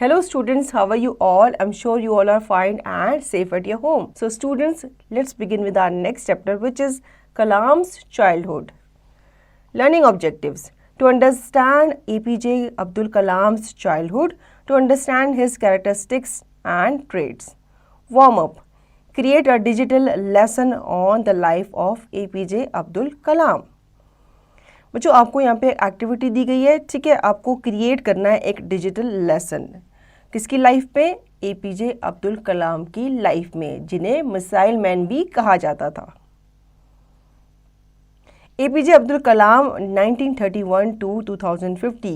Hello students, how are you all? I'm sure you all are fine and safe at your home. So students, let's begin with our next chapter, which is Kalam's childhood. Learning objectives. To understand APJ Abdul Kalam's childhood, to understand his characteristics and traits. Warm up. Create a digital lesson on the life of APJ Abdul Kalam. बच्चों आपको यहाँ पे activity दी गई है, ठीक है। आपको create करना है एक डिजिटल लेसन किसकी लाइफ पे? एपीजे अब्दुल कलाम की लाइफ में, जिन्हें मिसाइल मैन भी कहा जाता था। APJ Abdul Kalam 1931 to 2050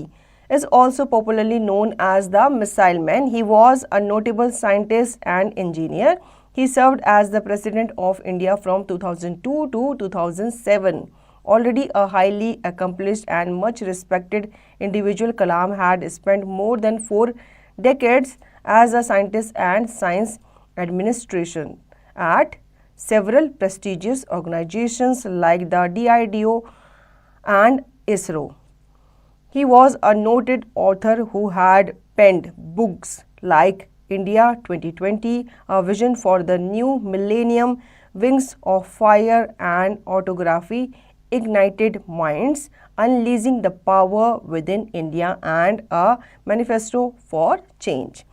is also popularly known as the Missile Man. He was a notable scientist and engineer. He served as the President of India from 2002 to 2007. Already a highly accomplished and much respected individual, Kalam had spent more than 4 decades as a scientist and science administration at several prestigious organizations like the DRDO and ISRO. He was a noted author who had penned books like India 2020, A Vision for the New Millennium, Wings of Fire, and Autography Ignited Minds, Unleashing the Power Within India, and A Manifesto for Change.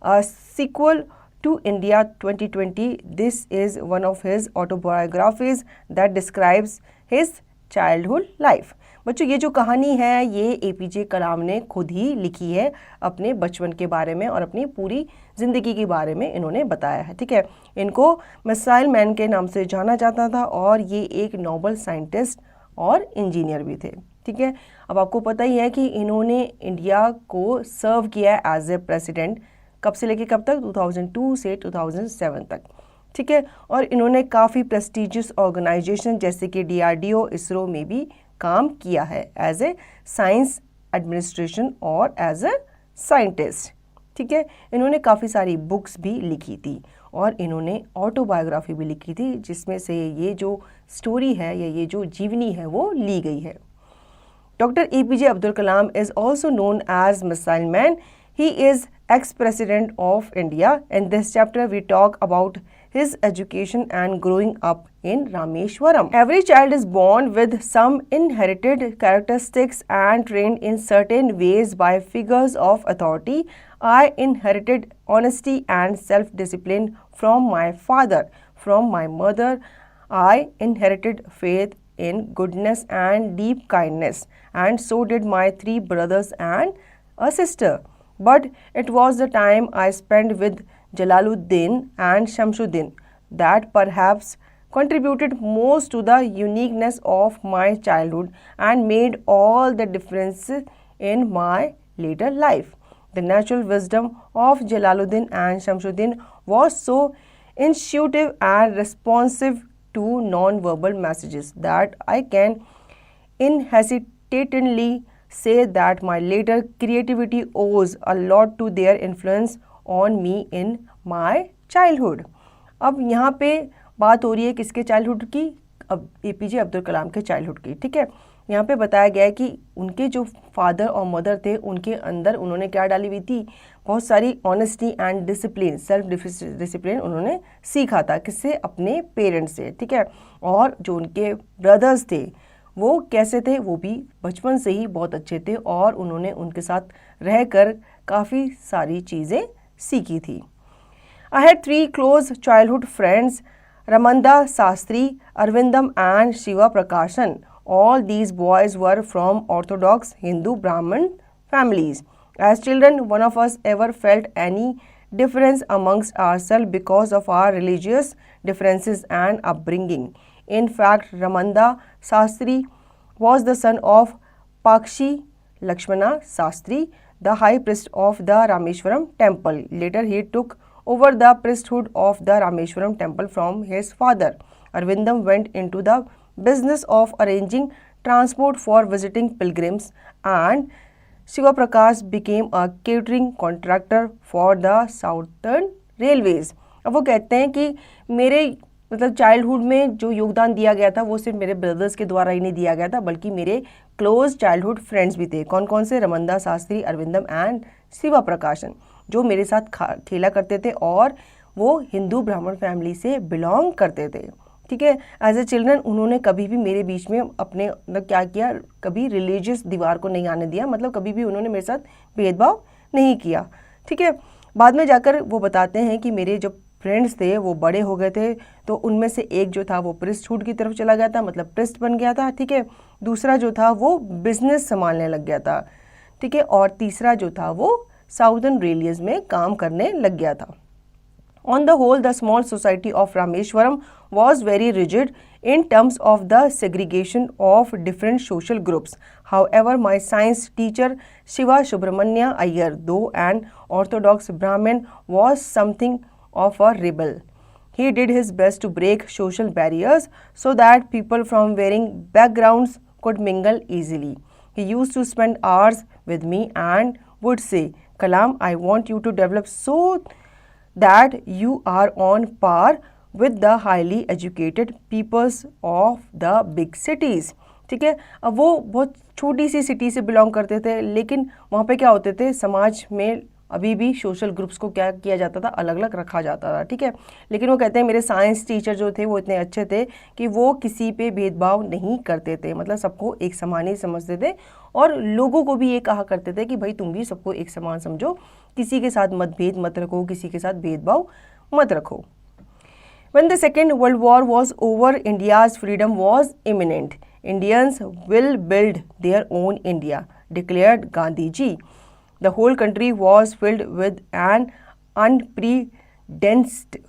A sequel to India 2020, this is one of his autobiographies that describes his childhood life. बच्चों ये जो कहानी है ये APJ कलाम ने खुद ही लिखी है, अपने बचपन के बारे में और अपनी पूरी ज़िंदगी के बारे में इन्होंने बताया है, ठीक है। इनको मिसाइल मैन के नाम से जाना जाता था और ये एक नोबल साइंटिस्ट और इंजीनियर भी थे, ठीक है। अब आपको पता ही है कि इन्होंने इंडिया को सर्व किया है एज ए प्रेसिडेंट, कब से लेके कब तक? 2002 से 2007 तक, ठीक है। और इन्होंने काफ़ी प्रेस्टिजियस ऑर्गेनाइजेशन जैसे कि DRDO, इसरो में भी काम किया है एज ए साइंस एडमिनिस्ट्रेशन और एज ए साइंटिस्ट, ठीक है। इन्होंने काफ़ी सारी बुक्स भी लिखी थी और इन्होंने ऑटोबायोग्राफी भी लिखी थी, जिसमें से ये जो स्टोरी है या ये जो जीवनी है वो ली गई है। Doctor APJ Abdul Kalam is also known as missile man. He is ex-president of India. In this chapter, we talk about his education and growing up in Rameshwaram. Every child is born with some inherited characteristics and trained in certain ways by figures of authority. I inherited honesty and self-discipline from my father. From my mother, I inherited faith in goodness and deep kindness, and so did my 3 brothers and a sister. But it was the time I spent with Jalaluddin and Shamsuddin that perhaps contributed most to the uniqueness of my childhood and made all the difference in my later life. The natural wisdom of Jalaluddin and Shamsuddin was so intuitive and responsive to non-verbal messages that I can unhesitatingly say that my later creativity owes a lot to their influence on me in my childhood. अब यहाँ पे बात हो रही है किसके childhood की? अब एपीजे अब्दुल कलाम के चाइल्डहुड की, ठीक है। यहाँ पे बताया गया है कि उनके जो फादर और मदर थे उनके अंदर उन्होंने क्या डाली हुई थी? बहुत सारी honesty and discipline, self discipline उन्होंने सीखा था किससे? अपने पेरेंट्स से, ठीक है। और जो उनके ब्रदर्स थे वो कैसे थे? वो भी बचपन से ही बहुत अच्छे थे और उन्होंने उनके साथ रहकर काफ़ी सारी चीज़ें सीखी थी। I had 3 close childhood friends, Ramanda Sastri, Arvindam and Shiva Prakashan. All these boys were from Orthodox Hindu Brahmin families. As children, one of us ever felt any difference amongst ourselves because of our religious differences and upbringing. In fact, Ramanda Sastri was the son of Pakshi Lakshmana Sastri, the high priest of the Rameshwaram temple. Later, he took over the priesthood of the Rameshwaram temple from his father. Arvindam went into the business of arranging transport for visiting pilgrims, and Shiva Prakash became a catering contractor for the Southern Railways. अब वो कहते हैं कि मेरे मतलब childhood में जो योगदान दिया गया था वो सिर्फ मेरे ब्रदर्स के द्वारा ही नहीं दिया गया था, बल्कि मेरे क्लोज चाइल्डहुड फ्रेंड्स भी थे। कौन कौन से? रमंदा शास्त्री, अरविंदम एंड शिवा प्रकाशन। जो मेरे साथ खेला करते थे और वो हिंदू ब्राह्मण फैमिली से बिलोंग करते थे। ठीक है, एज ए चिल्ड्रन उन्होंने कभी भी मेरे बीच में अपने मतलब क्या किया, कभी रिलीजियस दीवार को नहीं आने दिया, मतलब कभी भी उन्होंने मेरे साथ भेदभाव नहीं किया। ठीक है, बाद में जाकर वो बताते हैं कि मेरे जो फ्रेंड्स थे वो बड़े हो गए थे, तो उनमें से एक जो था वो प्रीस्टहुड की तरफ चला गया था, मतलब प्रीस्ट बन गया था। ठीक है, दूसरा जो था वो बिजनेस संभालने लग गया था। ठीक है, और तीसरा जो था वो साउदर्न रेलियस में काम करने लग गया था। On the whole, the small society of Rameshwaram was very rigid in terms of the segregation of different social groups. However, my science teacher Shiva Subramanya Iyer, though an orthodox Brahmin, was something of a rebel. He did his best to break social barriers so that people from varying backgrounds could mingle easily. He used to spend hours with me and would say, Kalam, I want you to develop so that you are on par with the highly educated peoples of the big cities. ठीक है, अब वो बहुत छोटी सी city से belong करते थे, लेकिन वहाँ पे क्या होते थे, समाज में अभी भी सोशल ग्रुप्स को क्या किया जाता था, अलग अलग रखा जाता था। ठीक है, लेकिन वो कहते हैं मेरे साइंस टीचर जो थे वो इतने अच्छे थे कि वो किसी पे भेदभाव नहीं करते थे, मतलब सबको एक समान ही समझते थे और लोगों को भी ये कहा करते थे कि भाई तुम भी सबको एक समान समझो, किसी के साथ मतभेद मत रखो, किसी के साथ भेदभाव मत रखो। When the Second World War was over, India's freedom was imminent. Indians will build their own India, declared Gandhi ji. The whole country was filled with an unprecedented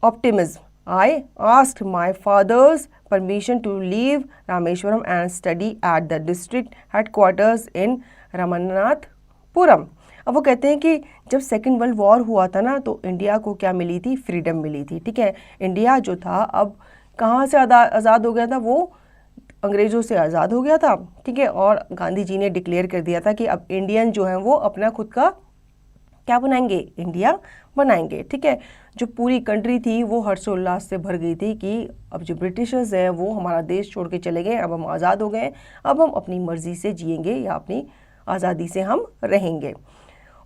optimism. I asked my father's permission to leave Rameshwaram and study at the district headquarters in Ramanathapuram. अब वो कहते हैं कि जब second world war हुआ था ना, तो इंडिया को क्या मिली थी, फ्रीडम मिली थी। ठीक है, इंडिया जो था अब कहाँ से आज़ाद हो गया था, वो अंग्रेज़ों से आज़ाद हो गया था। ठीक है, और गांधी जी ने डिक्लेयर कर दिया था कि अब इंडियन जो हैं वो अपना खुद का क्या बनाएंगे, इंडिया बनाएंगे। ठीक है, जो पूरी कंट्री थी वो हर्षोल्लास से भर गई थी कि अब जो ब्रिटिशर्स हैं वो हमारा देश छोड़ के चले गए, अब हम आज़ाद हो गए, अब हम अपनी मर्ज़ी से जिएंगे या अपनी आज़ादी से हम रहेंगे।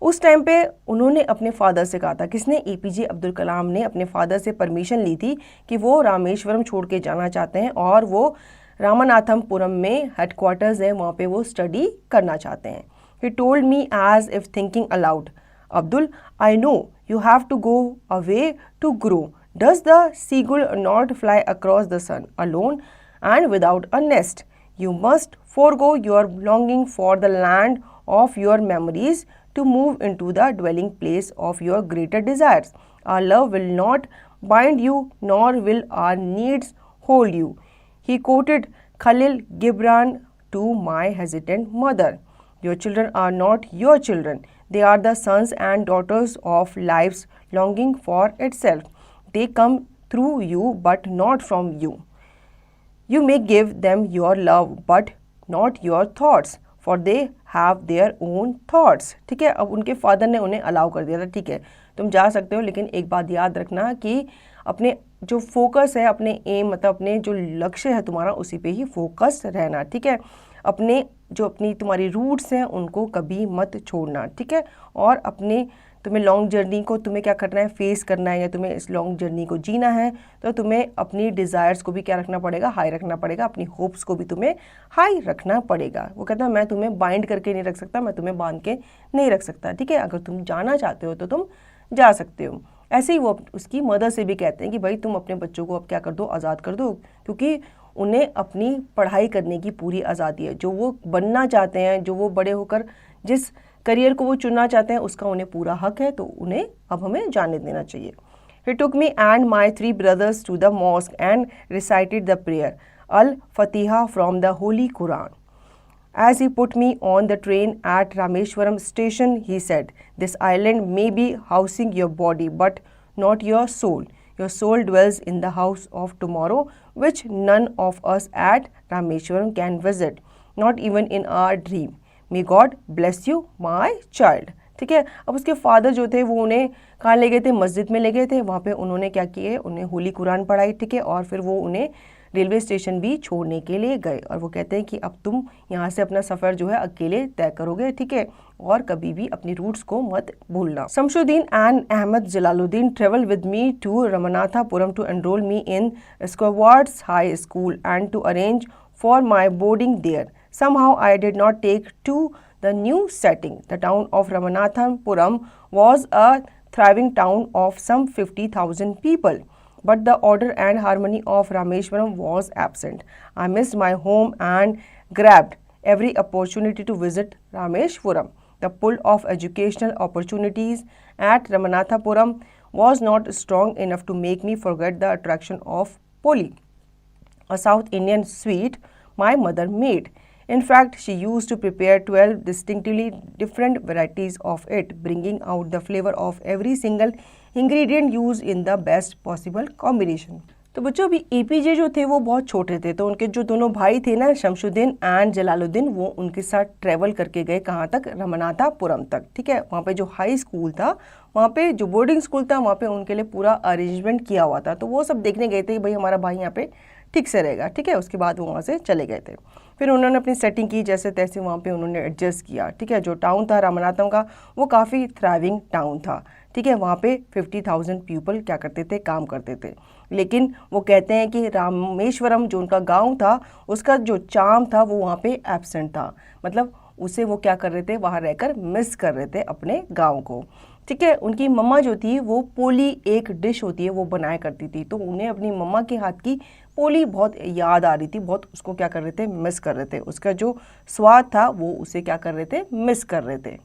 उस टाइम पे उन्होंने अपने फादर से कहा था, किसने, एपीजे अब्दुल कलाम ने अपने फादर से परमिशन ली थी कि वो रामेश्वरम छोड़ के जाना चाहते हैं और वो रामनाथपुरम में हेडक्वार्टर्स है, वहाँ पे वो स्टडी करना चाहते हैं। He told me as if thinking aloud, Abdul, I know you have to go away to grow. Does the seagull not fly across the sun alone and without a nest? You must forego your longing for the land of your memories to move into the dwelling place of your greater desires. Our love will not bind you, nor will our needs hold you. He quoted Khalil Gibran to my hesitant mother. Your children are not your children. They are the sons and daughters of life's longing for itself. They come through you but not from you. You may give them your love but not your thoughts, for they have their own thoughts. ठीक है, अब उनके father ने उन्हें allow कर दिया था, ठीक है तुम जा सकते हो, लेकिन एक बात याद रखना कि अपने जो फोकस है, अपने एम मतलब अपने जो लक्ष्य है तुम्हारा, उसी पे ही फोकस रहना। ठीक है, अपनी तुम्हारी रूट्स हैं उनको कभी मत छोड़ना। ठीक है, और अपने तुम्हें लॉन्ग जर्नी को तुम्हें क्या करना है, फेस करना है, या तुम्हें इस लॉन्ग जर्नी को जीना है, तो तुम्हें अपनी डिज़ायर्स को भी क्या रखना पड़ेगा, हाई रखना पड़ेगा, अपनी होप्स को भी तुम्हें हाई रखना पड़ेगा। वो कहता है मैं तुम्हें बाइंड करके नहीं रख सकता, मैं तुम्हें बांध के नहीं रख सकता। ठीक है, अगर तुम जाना चाहते हो तो तुम जा सकते हो। ऐसे ही वो उसकी मदर से भी कहते हैं कि भाई तुम अपने बच्चों को अब क्या कर दो, आज़ाद कर दो, क्योंकि उन्हें अपनी पढ़ाई करने की पूरी आज़ादी है। जो वो बनना चाहते हैं, जो वो बड़े होकर जिस करियर को वो चुनना चाहते हैं, उसका उन्हें पूरा हक है, तो उन्हें अब हमें जाने देना चाहिए। He took me and my 3 brothers to the mosque and recited the prayer Al-Fatiha from the Holy Quran. As he put me on the train at Rameshwaram station, he said, "This island may be housing your body, but not your soul. Your soul dwells in the house of tomorrow, which none of us at Rameshwaram can visit, not even in our dream. May God bless you, my child." ठीक है, अब उसके father जो थे वो उन्हें कहाँ ले गए थे, मस्जिद में ले गए थे। वहाँ पे उन्होंने क्या किए, उन्हें होली कुरान पढ़ाई। ठीक है, और फिर वो उन्हें रेलवे स्टेशन भी छोड़ने के लिए गए, और वो कहते हैं कि अब तुम यहाँ से अपना सफ़र जो है अकेले तय करोगे। ठीक है, और कभी भी अपनी रूट्स को मत भूलना। Shamsuddin and Ahmed Jalaluddin travel with me to Ramanathapuram to enroll me in Schwartz high school and to arrange for my boarding there. Somehow I did not take to the new setting. The town of Ramanathapuram was a thriving town of some 50,000 people. But the order and harmony of Rameshwaram was absent. I missed my home and grabbed every opportunity to visit Rameshwaram. The pull of educational opportunities at Ramanathapuram was not strong enough to make me forget the attraction of Poli, a South Indian sweet my mother made. In fact, she used to prepare 12 distinctly different varieties of it, bringing out the flavor of every single ingredient used in the best possible combination. तो बच्चों अभी APJ जो थे वो बहुत छोटे थे, तो उनके जो दोनों भाई थे ना, शमशुद्दीन एंड जलालुद्दीन, वो उनके साथ ट्रेवल करके गए कहाँ तक, रमनाथापुरम तक। ठीक है, वहाँ पे जो हाई स्कूल था, वहाँ पे जो बोर्डिंग स्कूल था, वहाँ पे उनके लिए पूरा अरेंजमेंट किया हुआ था। तो वो सब देखने गए थे कि भाई हमारा भाई यहाँ पे ठीक से रहेगा। ठीक है, उसके बाद वो वहाँ से चले गए थे। फिर उन्होंने अपनी सेटिंग की, जैसे तैसे वहाँ पे उन्होंने एडजस्ट किया। ठीक है, जो टाउन था रामनाथम का, वो काफ़ी थ्राइविंग टाउन था। ठीक है, वहाँ पे 50,000 पीपल क्या करते थे, काम करते थे। लेकिन वो कहते हैं कि रामेश्वरम जो उनका गांव था, उसका जो चार्म था वो वहाँ पे एब्सेंट था। मतलब उसे वो क्या कर रहे थे, वहाँ रहकर मिस कर रहे थे अपने गांव को। ठीक है, उनकी मम्मा जो थी वो पोली एक डिश होती है वो बनाया करती थी, तो उन्हें अपनी मम्मा के हाथ की पोली बहुत याद आ रही थी, बहुत उसको क्या कर रहे थे, मिस कर रहे थे। उसका जो स्वाद था वो उसे क्या कर रहे थे, मिस कर रहे थे।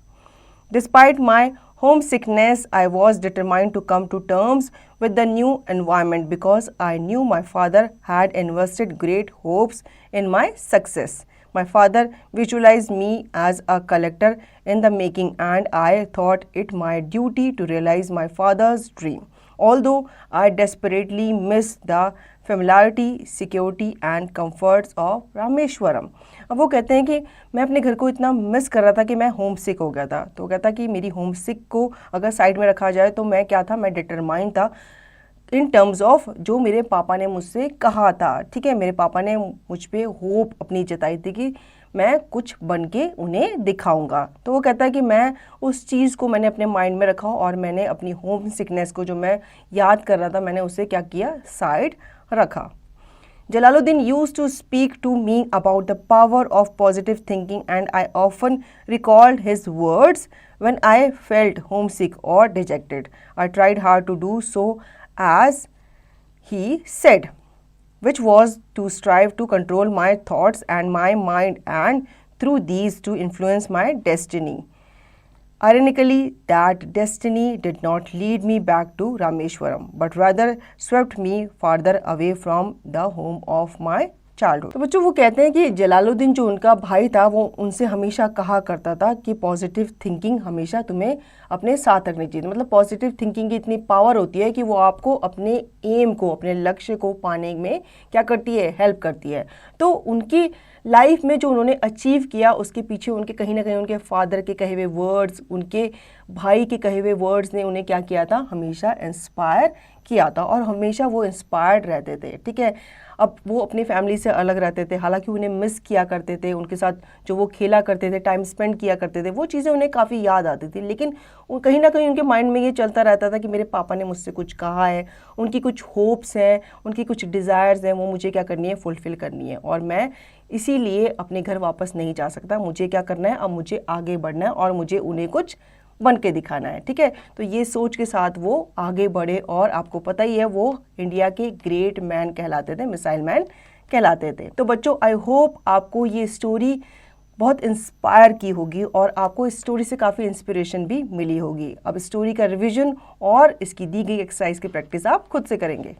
Despite my homesickness, I was determined to come to terms with the new environment because I knew my father had invested great hopes in my success. My father visualized me as a collector in the making, and I thought it my duty to realize my father's dream. Although I desperately missed the familiarity, security and comforts of Rameshwaram. अब वो कहते हैं कि मैं अपने घर को इतना मिस कर रहा था कि मैं होम सिक हो गया था। तो कहता कि मेरी होम सिक को अगर साइड में रखा जाए तो मैं क्या था, मैं डिटरमाइन था इन टर्म्स ऑफ जो मेरे पापा ने मुझसे कहा था। ठीक है, मेरे पापा ने मुझ पे होप अपनी जताई थी कि मैं कुछ बन के उन्हें दिखाऊंगा। तो वो कहता है कि मैं उस चीज़ को मैंने अपने माइंड में रखा और मैंने अपनी होम सिकनेस को जो मैं याद कर रहा था, मैंने उसे क्या किया, साइड रखा। Jalaluddin used to speak to me about the power of positive thinking, and I often recalled his words when I felt homesick or dejected. I tried hard to do so as he said, which was to strive to control my thoughts and my mind, and through these to influence my destiny. Ironically, that destiny did not lead me back to Rameshwaram, but rather swept me farther away from the home of my childhood. तो बच्चों वो कहते हैं कि जलालुद्दीन जो उनका भाई था वो उनसे हमेशा कहा करता था कि पॉजिटिव थिंकिंग हमेशा तुम्हें अपने साथ रखनी चाहिए। मतलब पॉजिटिव थिंकिंग की इतनी पावर होती है कि वो आपको अपने एम को, अपने लक्ष्य को पाने में क्या करती है, हेल्प करती है। तो उनकी लाइफ में जो उन्होंने अचीव किया उसके पीछे उनके कहीं ना कहीं उनके फादर के कहे हुए वर्ड्स, उनके भाई के कहे हुए वर्ड्स ने उन्हें क्या किया था, हमेशा इंस्पायर किया था और हमेशा वो इंस्पायर्ड रहते थे। ठीक है, अब वो अपनी फैमिली से अलग रहते थे, हालांकि उन्हें मिस किया करते थे, उनके साथ जो वो खेला करते थे, टाइम स्पेंड किया करते थे, वो चीज़ें उन्हें काफ़ी याद आती थी। लेकिन कहीं ना कहीं उनके माइंड में ये चलता रहता था कि मेरे पापा ने मुझसे कुछ कहा है, उनकी कुछ होप्स हैं, उनकी कुछ डिज़ायर्स हैं, वो मुझे क्या करनी है, फुलफ़िल करनी है, और मैं इसीलिए अपने घर वापस नहीं जा सकता। मुझे क्या करना है, अब मुझे आगे बढ़ना है और मुझे उन्हें कुछ बन के दिखाना है। ठीक है, तो ये सोच के साथ वो आगे बढ़े और आपको पता ही है वो इंडिया के ग्रेट मैन कहलाते थे, मिसाइल मैन कहलाते थे। तो बच्चों आई होप आपको ये स्टोरी बहुत इंस्पायर की होगी और आपको इस स्टोरी से काफ़ी इंस्पिरेशन भी मिली होगी। अब स्टोरी का रिवीजन और इसकी दी गई एक्सरसाइज की प्रैक्टिस आप खुद से करेंगे।